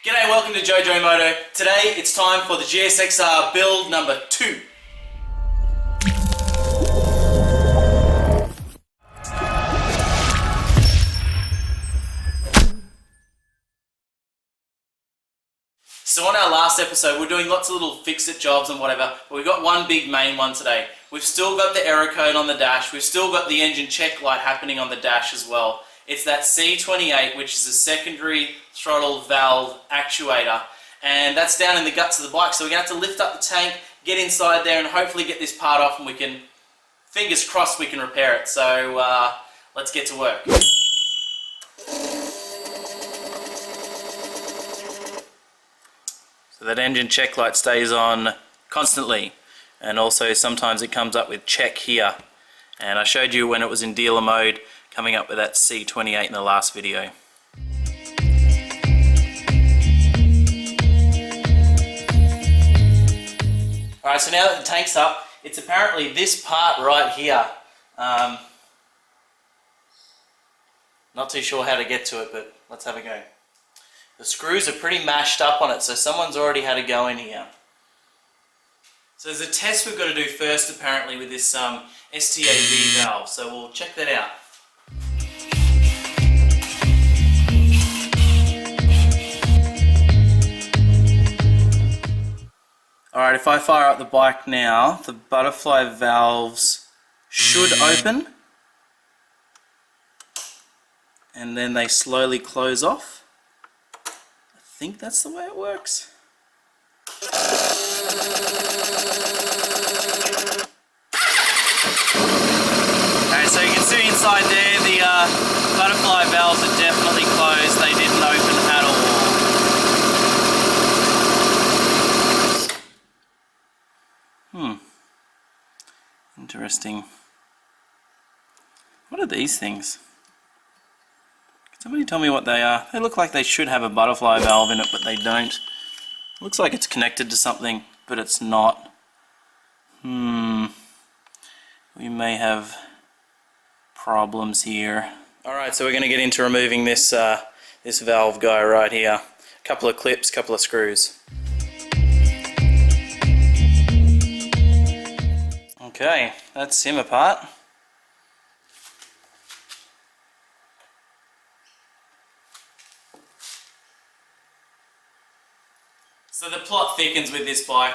G'day, welcome to JoeJoeMoto. Today it's time for the GSXR build number 2. So on our last episode we're doing lots of little fix-it jobs and whatever, but we've got one big main one today. We've still got the error code on the dash, we've still got the engine check light happening on the dash as well. It's that C28, which is a secondary throttle valve actuator, and that's down in the guts of the bike, so we're going to have to lift up the tank, get inside there and hopefully get this part off and we can, fingers crossed, we can repair it. So let's get to work. So that engine check light stays on constantly, and also sometimes it comes up with check here, and I showed you when it was in dealer mode coming up with that C28 in the last video. Alright, so now that the tank's up, it's apparently this part right here. Not too sure how to get to it, but let's have a go. The screws are pretty mashed up on it, so someone's already had a go in here. So there's a test we've got to do first apparently with this STAB valve, so we'll check that out. Alright, if I fire up the bike now, the butterfly valves should open, and then they slowly close off. I think that's the way it works. Okay, so you can see inside there the butterfly valves are definitely closed, they didn't open at all. Interesting. What are these things? Can somebody tell me what they are? They look like they should have a butterfly valve in it, but they don't. Looks like it's connected to something, but it's not. We may have problems here. Alright, so we're going to get into removing this, this valve guy right here. A couple of clips, couple of screws. Okay, that's him apart. So the plot thickens with this bike.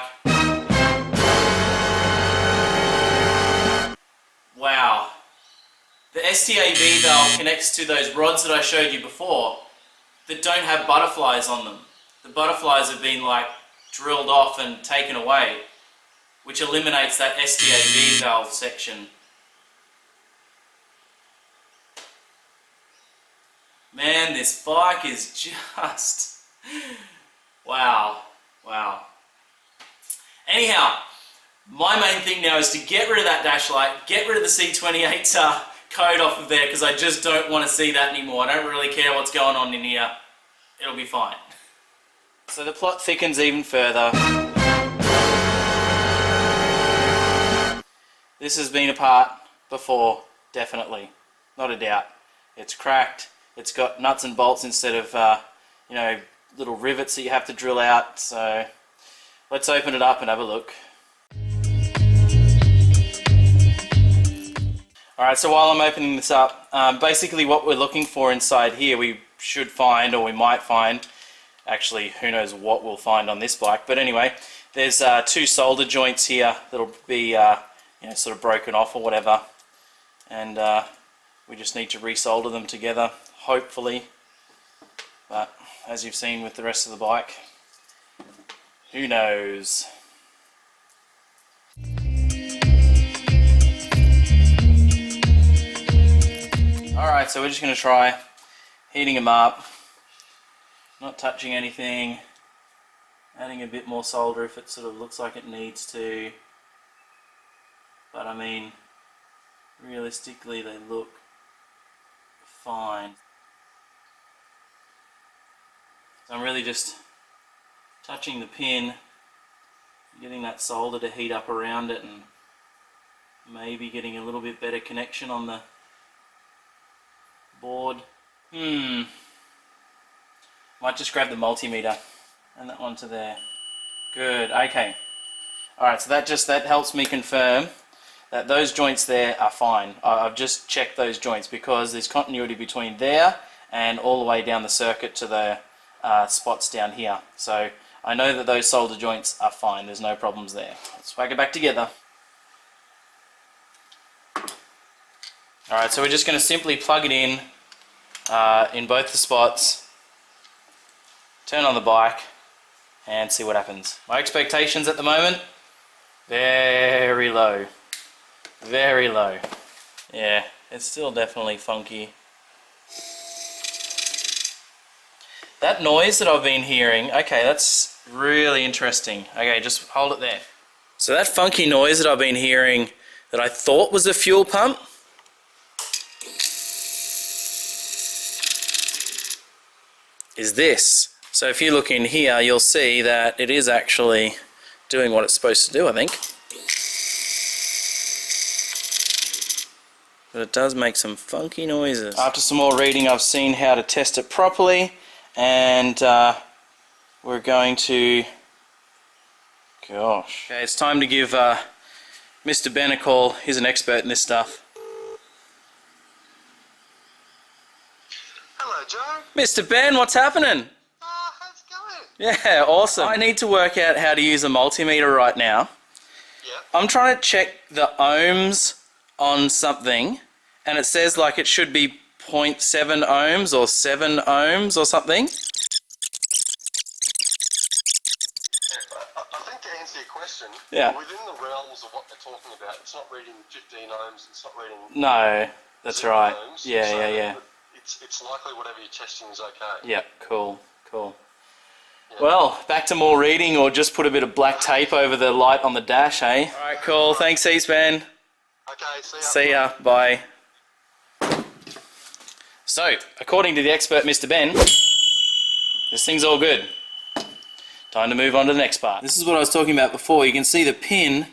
Wow. The STAB valve connects to those rods that I showed you before that don't have butterflies on them. The butterflies have been like drilled off and taken away, which eliminates that STAB valve section. Man, this bike is just... wow. Wow. Anyhow, my main thing now is to get rid of that dash light, get rid of the C28 code off of there, because I just don't want to see that anymore. I don't really care what's going on in here. It'll be fine. So the plot thickens even further. This has been apart before, definitely, not a doubt. It's cracked, it's got nuts and bolts instead of, you know, little rivets that you have to drill out, so let's open it up and have a look. Alright, so while I'm opening this up, basically what we're looking for inside here, we should find, or we might find, actually who knows what we'll find on this bike, but anyway, there's 2 solder joints here that'll be you know, sort of broken off or whatever, and we just need to resolder them together, hopefully, but as you've seen with the rest of the bike, who knows. Alright, so we're just going to try heating them up, not touching anything, adding a bit more solder if it sort of looks like it needs to. But I mean, realistically they look fine. So I'm really just touching the pin, getting that solder to heat up around it, and maybe getting a little bit better connection on the board. Might just grab the multimeter and that one to there. Good, okay. Alright, so that helps me confirm that those joints there are fine. I've just checked those joints because there's continuity between there and all the way down the circuit to the spots down here. So I know that those solder joints are fine, there's no problems there. Let's whack it back together. Alright, so we're just going to simply plug it in both the spots, turn on the bike and see what happens. My expectations at the moment, very low. Very low. Yeah, it's still definitely funky. That noise that I've been hearing, okay, that's really interesting. Okay, just hold it there. So that funky noise that I've been hearing that I thought was a fuel pump, is this. So if you look in here, you'll see that it is actually doing what it's supposed to do, I think. But it does make some funky noises. After some more reading, I've seen how to test it properly, and we're going to... Gosh. Okay, it's time to give Mr. Ben a call. He's an expert in this stuff. Hello, Joe. Mr. Ben, what's happening? How's it going? Yeah, awesome. I need to work out how to use a multimeter right now. Yeah. I'm trying to check the ohms on something, and it says like it should be 0.7 ohms or 7 ohms or something. I think to answer your question, Yeah. within the realms of what they're talking about, it's not reading 15 ohms, it's not reading... No, that's right. Ohms, Yeah, so yeah. It's likely whatever you're testing is okay. Yeah, cool. Yeah. Well, back to more reading, or just put a bit of black tape over the light on the dash, eh? Alright, cool. Thanks, Ben. Okay, see ya. See ya. Bye. So, according to the expert Mr. Ben, this thing's all good. Time to move on to the next part. This is what I was talking about before. You can see the pin,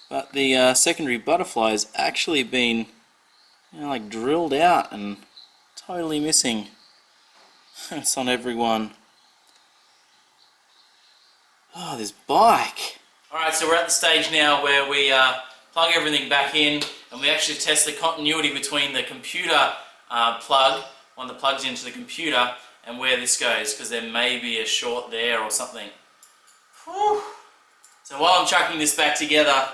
but the secondary butterfly has actually been, you know, like drilled out and totally missing. It's on every one. Oh, this bike. Alright, so we're at the stage now where we plug everything back in and we actually test the continuity between the computer plug, one that plugs into the computer, and where this goes, because there may be a short there or something. Whew. So while I'm chucking this back together,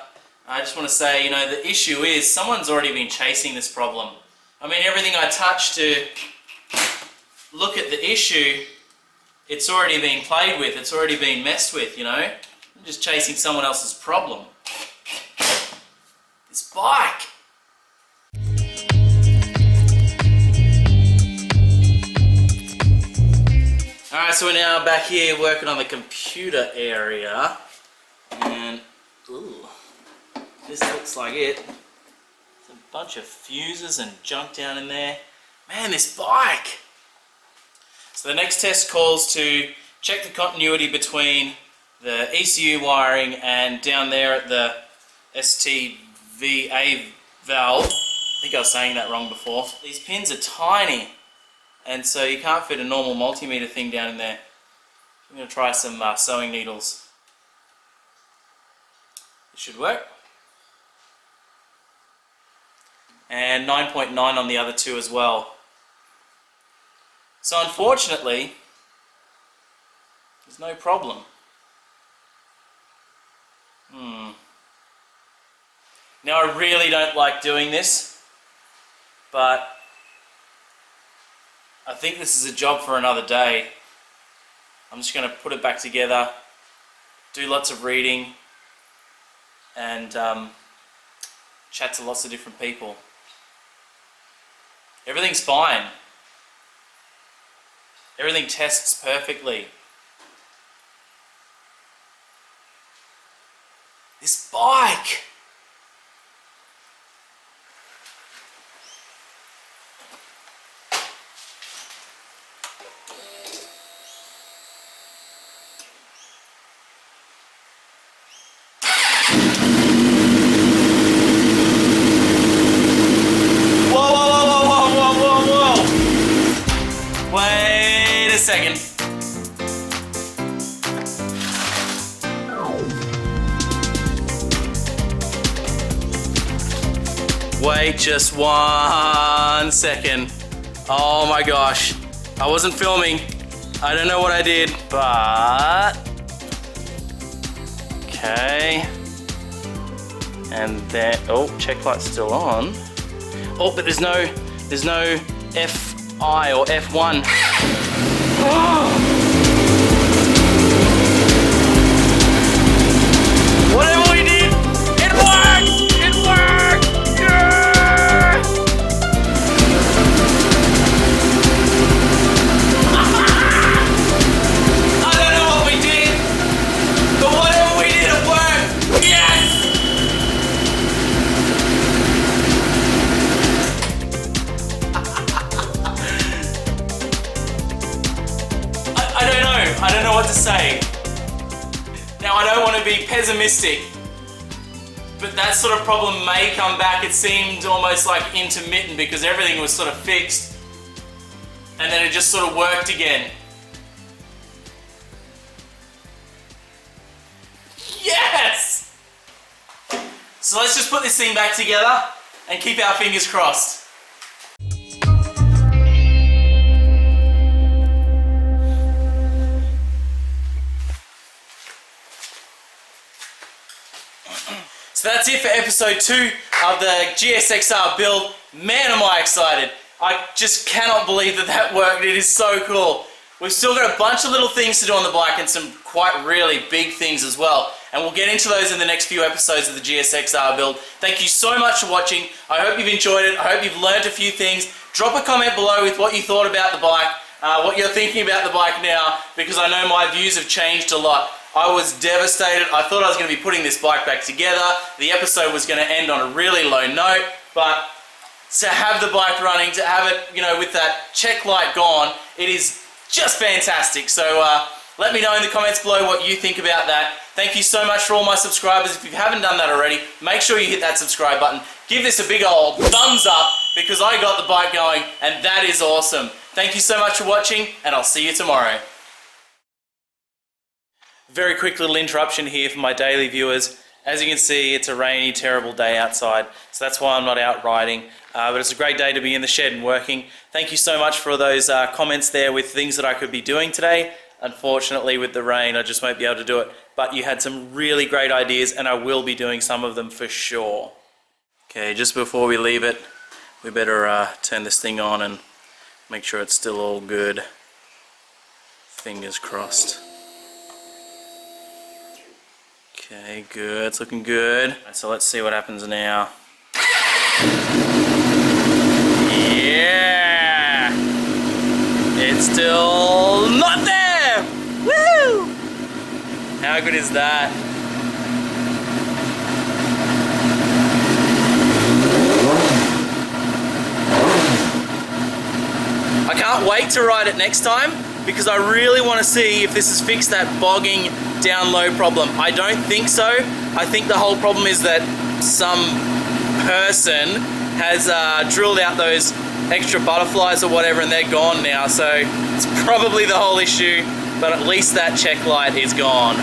I just want to say, you know, the issue is someone's already been chasing this problem. I mean, everything I touch to look at the issue, it's already been played with, it's already been messed with, you know? I'm just chasing someone else's problem. This bike! Alright, so we're now back here working on the computer area, and ooh, this looks like it. There's a bunch of fuses and junk down in there. Man, this bike! So the next test calls to check the continuity between the ECU wiring and down there at the STVA valve. I think I was saying that wrong before. These pins are tiny, and so you can't fit a normal multimeter thing down in there. I'm going to try some sewing needles. It should work. And 9.9 on the other two as well. So unfortunately, there's no problem. Now I really don't like doing this, but I think this is a job for another day. I'm just going to put it back together, do lots of reading, and chat to lots of different people. Everything's fine. Everything tests perfectly. This bike! Whoa, whoa, whoa, whoa, whoa, whoa, whoa! Wait a second. Wait just 1 second. Oh my gosh. I wasn't filming. I don't know what I did, but... Okay. And then, oh, check light's still on. Oh, but there's no FI or F1. Whatever we did, it worked! It worked! Yeah! I don't know what we did, but whatever we did, it worked! Yes! I don't know what to say. Now, I don't want to be pessimistic, but that sort of problem may come back. It seemed almost like intermittent because everything was sort of fixed and then it just sort of worked again. Yes! So let's just put this thing back together and keep our fingers crossed. So that's it for episode 2 of the GSXR build. Man, am I excited. I just cannot believe that that worked. It is so cool. We've still got a bunch of little things to do on the bike and some quite really big things as well. And we'll get into those in the next few episodes of the GSXR build. Thank you so much for watching. I hope you've enjoyed it. I hope you've learned a few things. Drop a comment below with what you thought about the bike, what you're thinking about the bike now, because I know my views have changed a lot. I was devastated. I thought I was going to be putting this bike back together. The episode was going to end on a really low note, but to have the bike running, to have it, you know, with that check light gone, it is just fantastic. So let me know in the comments below what you think about that. Thank you so much for all my subscribers. If you haven't done that already, make sure you hit that subscribe button. Give this a big old thumbs up because I got the bike going and that is awesome. Thank you so much for watching and I'll see you tomorrow. Very quick little interruption here for my daily viewers. As you can see, it's a rainy, terrible day outside, so that's why I'm not out riding. But it's a great day to be in the shed and working. Thank you so much for those comments there with things that I could be doing today. Unfortunately, with the rain, I just won't be able to do it. But you had some really great ideas, and I will be doing some of them for sure. Okay, just before we leave it, we better turn this thing on and make sure it's still all good. Fingers crossed. Okay, good. It's looking good. So let's see what happens now. Yeah! It's still not there! Woo! How good is that? I can't wait to ride it next time because I really want to see if this has fixed that bogging down low problem. I don't think so. I think the whole problem is that some person has drilled out those extra butterflies or whatever and they're gone now, so it's probably the whole issue, but at least that check light is gone.